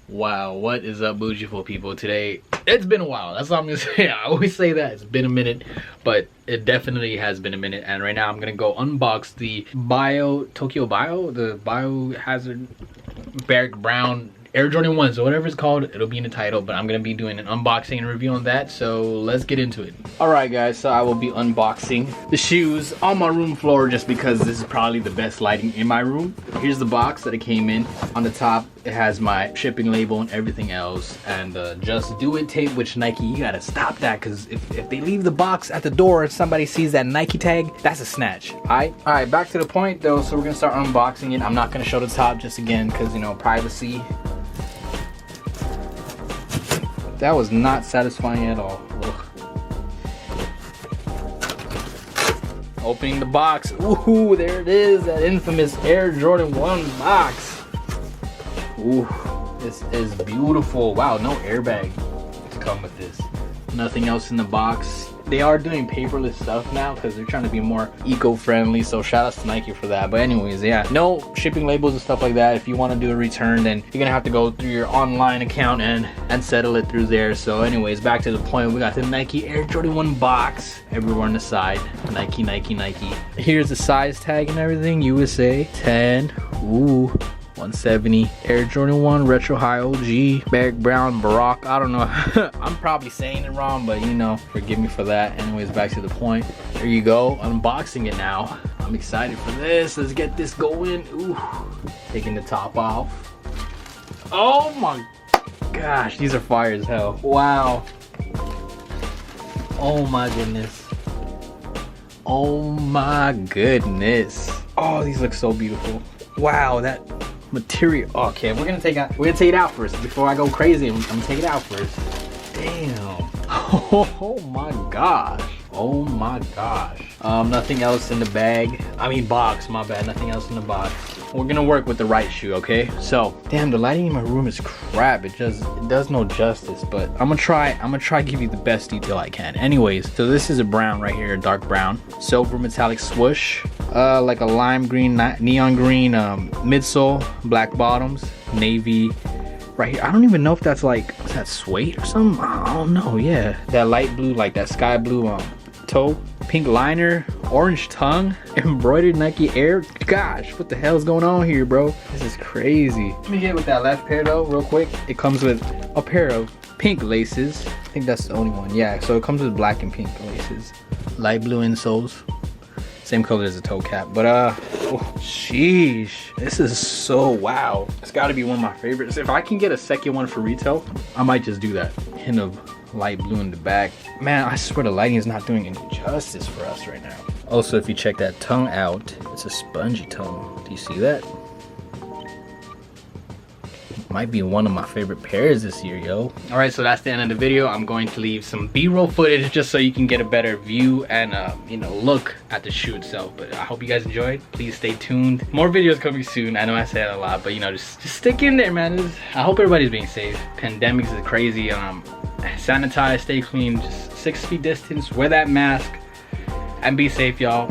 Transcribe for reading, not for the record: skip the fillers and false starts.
Wow, what is up, beautiful people? Today, it's been a while. That's all I'm gonna say. I always say that. It's been a minute, but it definitely has been a minute. And right now, I'm gonna go unbox the Tokyo Bio, the Biohazard Baroque Brown Air Jordan 1. So whatever it's called, it'll be in the title, but I'm gonna be doing an unboxing and review on that. So let's get into it. All right, guys, so I will be unboxing the shoes on my room floor just because this is probably the best lighting in my room. Here's the box that it came in. On the top, it has my shipping label and everything else, and just do it tape, which Nike, you gotta stop that, because if they leave the box at the door and somebody sees that Nike tag, that's a snatch. All right, back to the point though. So we're gonna start unboxing it. I'm not gonna show the top just again because, you know, privacy. That was not satisfying at all. Ugh. Opening the box. Ooh, there it is, that infamous Air Jordan 1 box. Ooh, this is beautiful. Wow, no airbag to come with this. Nothing else in the box. They are doing paperless stuff now because they're trying to be more eco-friendly, so shout out to Nike for that. But anyways, yeah, no shipping labels and stuff like that. If you want to do a return, then you're gonna have to go through your online account and settle it through there. So anyways, back to the point, we got the Nike Air Jordan 1 box everywhere on the side. Nike, Nike, Nike. Here's the size tag and everything. USA 10. Ooh, 170 Air Jordan 1 Retro High OG Baroque Brown Baroque. I don't know. I'm probably saying it wrong, but you know, forgive me for that. Anyways, back to the point. There you go. Unboxing it now. I'm excited for this. Let's get this going. Ooh, taking the top off. Oh my gosh, these are fire as hell. Wow. Oh my goodness. Oh my goodness. Oh, these look so beautiful. Wow, that material. Okay, we're gonna take it out first before I go crazy. I'm gonna take it out first. Damn. Oh my gosh. Oh my gosh. Nothing else in the bag. I mean box, my bad. Nothing else in the box. We're gonna work with the right shoe, okay? So, damn, the lighting in my room is crap. It does no justice, but I'm gonna try to give you the best detail I can. Anyways, so this is a brown right here, a dark brown. Silver metallic swoosh. Like a lime green, neon green midsole, black bottoms, navy right here. I don't even know if that's like, is that suede or something? I don't know. Yeah, that light blue, like that sky blue toe, pink liner, orange tongue, embroidered Nike Air. Gosh, what the hell is going on here, bro? This is crazy. Let me get with that left pair though real quick. It comes with a pair of pink laces. I think that's the only one. Yeah, so it comes with black and pink laces, light blue insoles, same color as the toe cap. But oh, sheesh, this is so wow. It's got to be one of my favorites. If I can get a second one for retail, I might just do that. Hint of light blue in the back. Man, I swear the lighting is not doing any justice for us right now. Also, if you check that tongue out, it's a spongy tongue. Do you see that? Might be one of my favorite pairs this year, yo. All right, so that's the end of the video. I'm going to leave some B-roll footage just so you can get a better view and you know, look at the shoe itself. But I hope you guys enjoyed. Please stay tuned. More videos coming soon. I know I say that a lot, but you know, just stick in there, man. I hope everybody's being safe. Pandemics is crazy. Sanitize, stay clean, just 6 feet distance, wear that mask, and be safe, y'all.